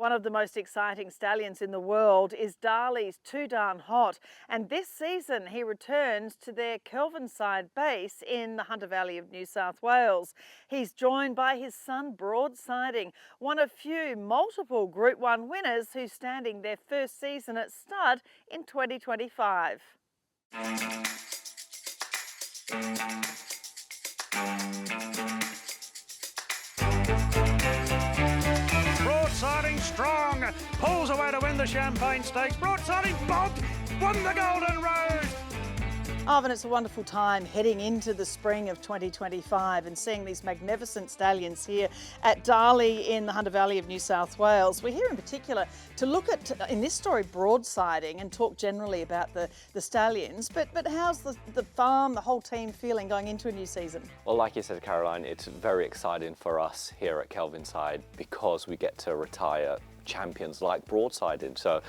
One of the most exciting stallions in the world is Darley's Too Darn Hot, and this season he returns to their Kelvinside base in the Hunter Valley of New South Wales. He's joined by his son Broadsiding, one of few multiple Group 1 winners who's standing their first season at stud in 2025. Broadsiding strong, pulls away to win the Champagne Stakes. Broadsiding bobbed, won the Golden Rose. And it's a wonderful time heading into the spring of 2025 and seeing these magnificent stallions here at Darley in the Hunter Valley of New South Wales. We're here in particular to look at, in this story, Broadsiding and talk generally about the stallions. But how's the farm, the whole team feeling going into a new season? Well, like you said, Caroline, it's very exciting for us here at Kelvinside because we get to retire champions like Broadsiding. So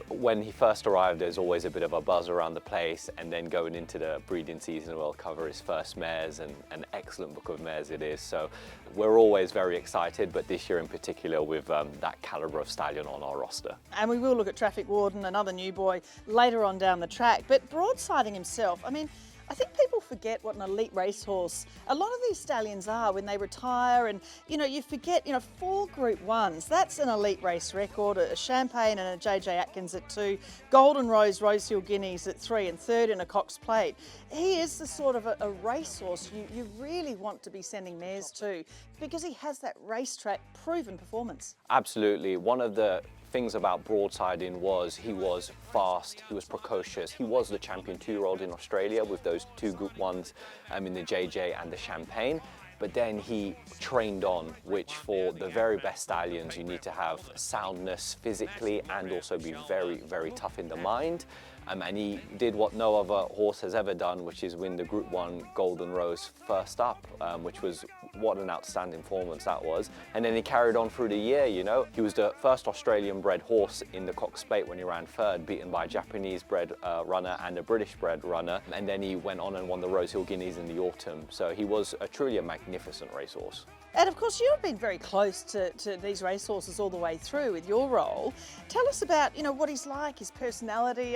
when he first arrived, there's always a bit of a buzz around the place, and then going into the breeding season, we'll cover his first mares, and an excellent book of mares it is. So we're always very excited, but this year in particular with that calibre of stallion on our roster. And we will look at Traffic Warden, another new boy, later on down the track. But Broadsiding himself, I think people forget what an elite racehorse a lot of these stallions are when they retire, and you forget 4 Group 1s, that's an elite race record, a Champagne and a JJ Atkins at 2, Golden Rose, Rosehill Guineas at 3, and 3rd in a Cox Plate. He is the sort of a racehorse you really want to be sending mares to because he has that racetrack proven performance. Absolutely. One of the things about Broadsiding was he was fast, he was precocious. He was the champion 2-year-old in Australia with those 2 Group 1s in the JJ and the Champagne. But then he trained on, which for the very best stallions, you need to have soundness physically and also be very, very tough in the mind. And he did what no other horse has ever done, which is win the Group 1 Golden Rose first up, which was what an outstanding performance that was. And then he carried on through the year, He was the first Australian bred horse in the Cox Plate when he ran 3rd, beaten by a Japanese bred runner and a British bred runner. And then he went on and won the Rosehill Guineas in the autumn. So he was truly a magnificent racehorse. And of course, you've been very close to these racehorses all the way through with your role. Tell us about, what he's like, his personality.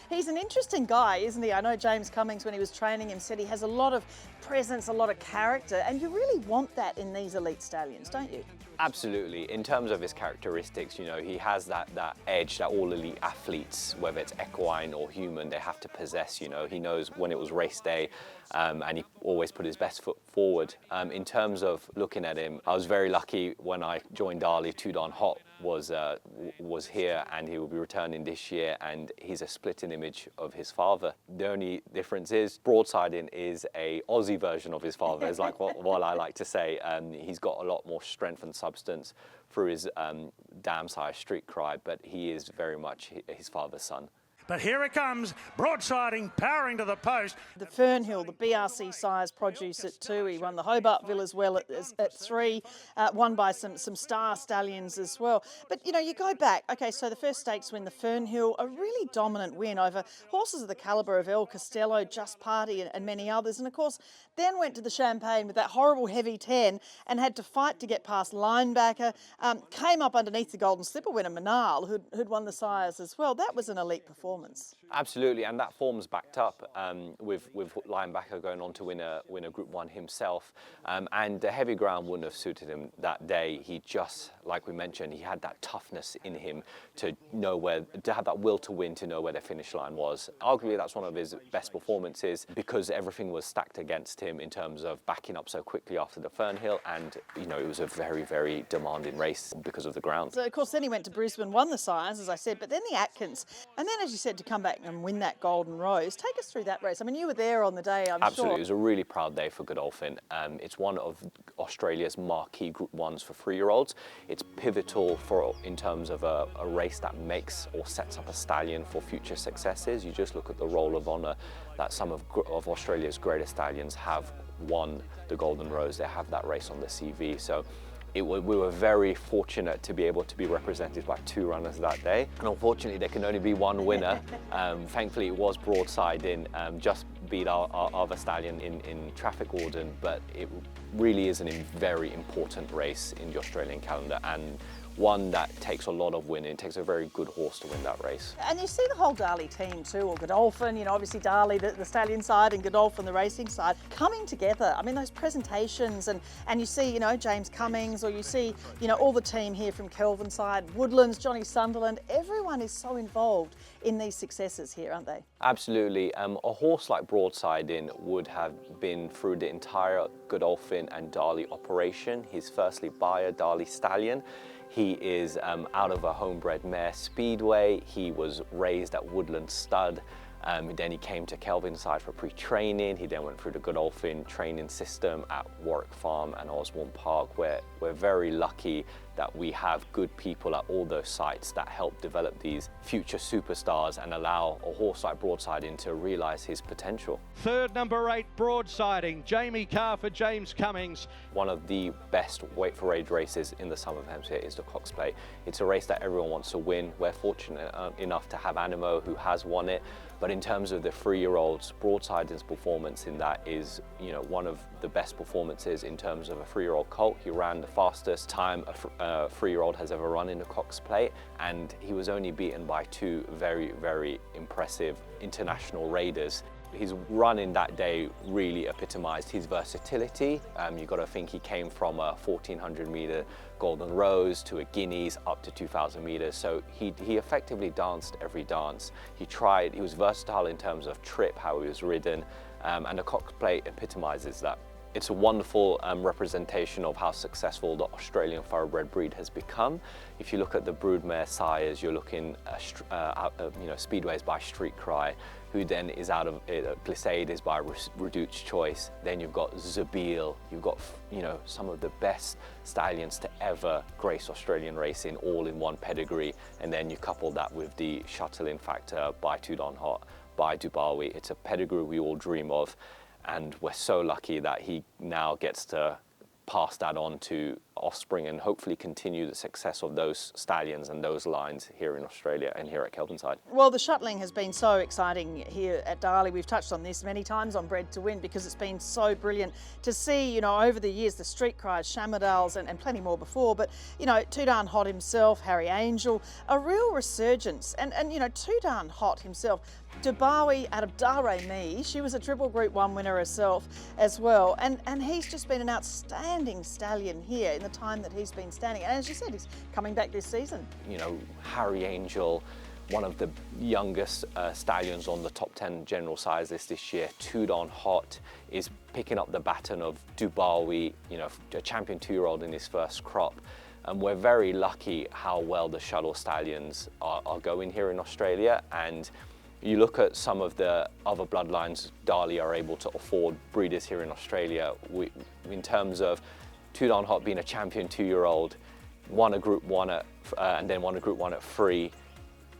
He's an interesting guy, isn't he? I know James Cummings, when he was training him, said he has a lot of presence, a lot of character, and you really want that in these elite stallions, don't you? Absolutely. In terms of his characteristics, he has that edge that all elite athletes, whether it's equine or human, they have to possess. He knows when it was race day, and he always put his best foot forward. In terms of looking at him, I was very lucky when I joined Darley. Too Darn Hot was here, and he will be returning this year, and he's a splitting image of his father. The only difference is Broadsiding is a Aussie version of his father, is like what I like to say. He's got a lot more strength and substance through his damn sire street cry, but he is very much his father's son. But here it comes, Broadsiding powering to the post. The Fernhill, the BRC sires produce at 2. He won the Hobartville as well at 3, won by some star stallions as well. But you go back, okay, so the first stakes win, the Fernhill, a really dominant win over horses of the calibre of El Costello, Just Party and many others. And of course, then went to the Champagne with that horrible heavy 10 and had to fight to get past Linebacker, came up underneath the Golden Slipper winner Manal, who'd won the sires as well. That was an elite performance. Absolutely, and that form's backed up with Linebacker going on to win a Group 1 himself, and the heavy ground wouldn't have suited him that day. He just, like we mentioned, he had that toughness in him to have that will to win, to know where the finish line was. Arguably, that's one of his best performances because everything was stacked against him in terms of backing up so quickly after the Fernhill, and it was a very, very demanding race because of the ground. So of course, then he went to Brisbane, won the sires, as I said, but then the Atkins, and then, as you said, to come back and win that Golden Rose. Take us through that race. You were there on the day, I'm Absolutely. sure. It was a really proud day for Godolphin. It's one of Australia's marquee Group 1s for 3-year-olds. It's pivotal in terms of a race that makes or sets up a stallion for future successes. You just look at the roll of honour that some of Australia's greatest stallions have won the Golden Rose. They have that race on the CV. So we were very fortunate to be able to be represented by 2 runners that day. And unfortunately, there can only be 1 winner. Thankfully, it was Broadsiding, just beat our other stallion in Traffic Warden, but it really is a very important race in the Australian calendar. And one that takes a lot of winning. It takes a very good horse to win that race. And you see the whole Darley team too, or Godolphin, you know, obviously Darley, the stallion side, and Godolphin, the racing side, coming together. I mean, those presentations, and you see, you know, James Cummings, or you see, you know, all the team here from Kelvinside, Woodlands, Johnny Sunderland, everyone is so involved in these successes here, aren't they? Absolutely. A horse like Broadsiding would have been through the entire Godolphin and Darley operation. He's firstly by a Darley stallion. He is out of a homebred mare Speedway. He was raised at Woodlands Stud. Then he came to Kelvinside for pre-training. He then went through the Godolphin training system at Warwick Farm and Osborne Park, where we're very lucky that we have good people at all those sites that help develop these future superstars and allow a horse like Broadsiding to realise his potential. Third, number 8, Broadsiding. Jamie Carr for James Cummings. One of the best weight for age races in the Southern Hemisphere is the Cox Plate. It's a race that everyone wants to win. We're fortunate enough to have Animo, who has won it. But in terms of the 3-year-olds, Broadsiding's performance in that is, you know, one of the best performances in terms of a 3-year-old colt. He ran the fastest time a 3-year-old has ever run in the Cox Plate, and he was only beaten by 2 very, very impressive international raiders. His running that day really epitomised his versatility. You've got to think he came from a 1400 metre Golden Rose to a Guineas up to 2000 metres. So he effectively danced every dance. He was versatile in terms of trip, how he was ridden, and the Cox Plate epitomises that. It's a wonderful representation of how successful the Australian thoroughbred breed has become. If you look at the broodmare sires, you're looking you know, Speedways by Street Cry, who then is out of Glissade is by Redute's Choice. Then you've got Zabil. You've got, you know, some of the best stallions to ever grace Australian racing, all in one pedigree. And then you couple that with the Shuttle factor by Too Darn Hot, by Dubawi. It's a pedigree we all dream of. And we're so lucky that he now gets to pass that on to offspring and hopefully continue the success of those stallions and those lines here in Australia and here at Kelvinside. Well, the shuttling has been so exciting here at Darley. We've touched on this many times on Bred to Win because it's been so brilliant to see, you know, over the years, the Street Cries, Shamardals, and plenty more before. But, you know, Too Darn Hot himself, Harry Angel, a real resurgence. And you know, Too Darn Hot himself, Dubawi out of Darley Me, she was a triple Group 1 winner herself as well. And he's just been an outstanding stallion here in the time that he's been standing. And as you said, he's coming back this season. You know, Harry Angel, one of the youngest stallions on the top 10 general size list this year. Too Darn Hot is picking up the baton of Dubawi, you know, a champion 2-year-old in his first crop. And we're very lucky how well the Shuttle stallions are going here in Australia. And you look at some of the other bloodlines Darley are able to afford breeders here in Australia. In terms of Too Darn Hot being a champion 2-year-old, won a Group 1 and then won a Group 1 at 3.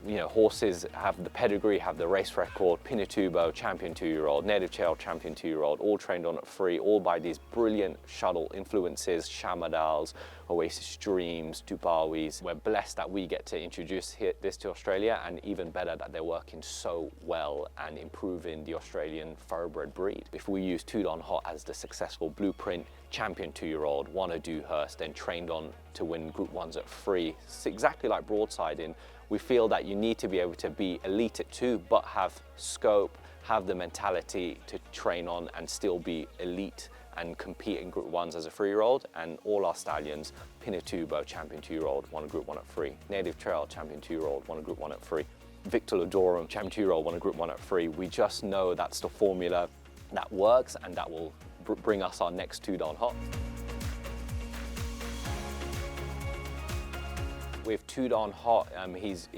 You know, horses have the pedigree, have the race record. Pinatubo, champion 2-year-old, Native Trail, champion 2-year-old, all trained on at 3, all by these brilliant Shuttle influences, Shamardals, Oasis Dreams, Dubawis. We're blessed that we get to introduce this to Australia, and even better that they're working so well and improving the Australian thoroughbred breed. If we use Too Darn Hot as the successful blueprint, champion 2-year-old, won a Dewhurst, then trained on to win Group 1s at 3, it's exactly like Broadsiding. We feel that you need to be able to be elite at 2, but have scope, have the mentality to train on and still be elite and compete in Group 1s as a 3-year-old. And all our stallions, Pinatubo, champion 2-year-old, won a Group 1 at 3. Native Trail, champion 2-year-old, won a Group 1 at 3. Victor Ladorum, champion 2-year-old, won a Group 1 at 3. We just know that's the formula that works, and that will bring us our next Too Darn Hot. With Too Darn Hot, he's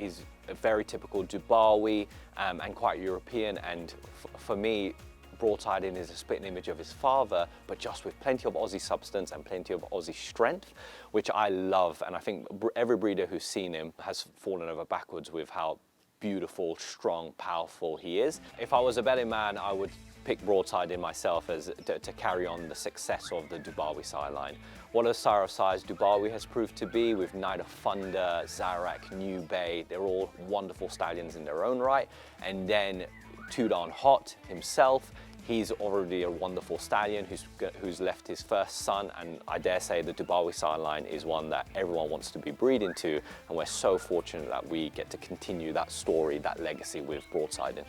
a very typical Dubawi and quite European, and for me, Broadsiding is a spitting image of his father, but just with plenty of Aussie substance and plenty of Aussie strength, which I love. And I think every breeder who's seen him has fallen over backwards with how beautiful, strong, powerful he is. If I was a betting man, I would pick Broadsiding myself as to carry on the success of the Dubawi sire line. What a sire of sires Dubawi has proved to be with Night of Thunder, Zarak, New Bay. They're all wonderful stallions in their own right. And then Too Darn Hot himself, He's already a wonderful stallion who's left his first son, and I dare say the Dubawi sire line is one that everyone wants to be breeding to, and we're so fortunate that we get to continue that story, that legacy with Broadsiding.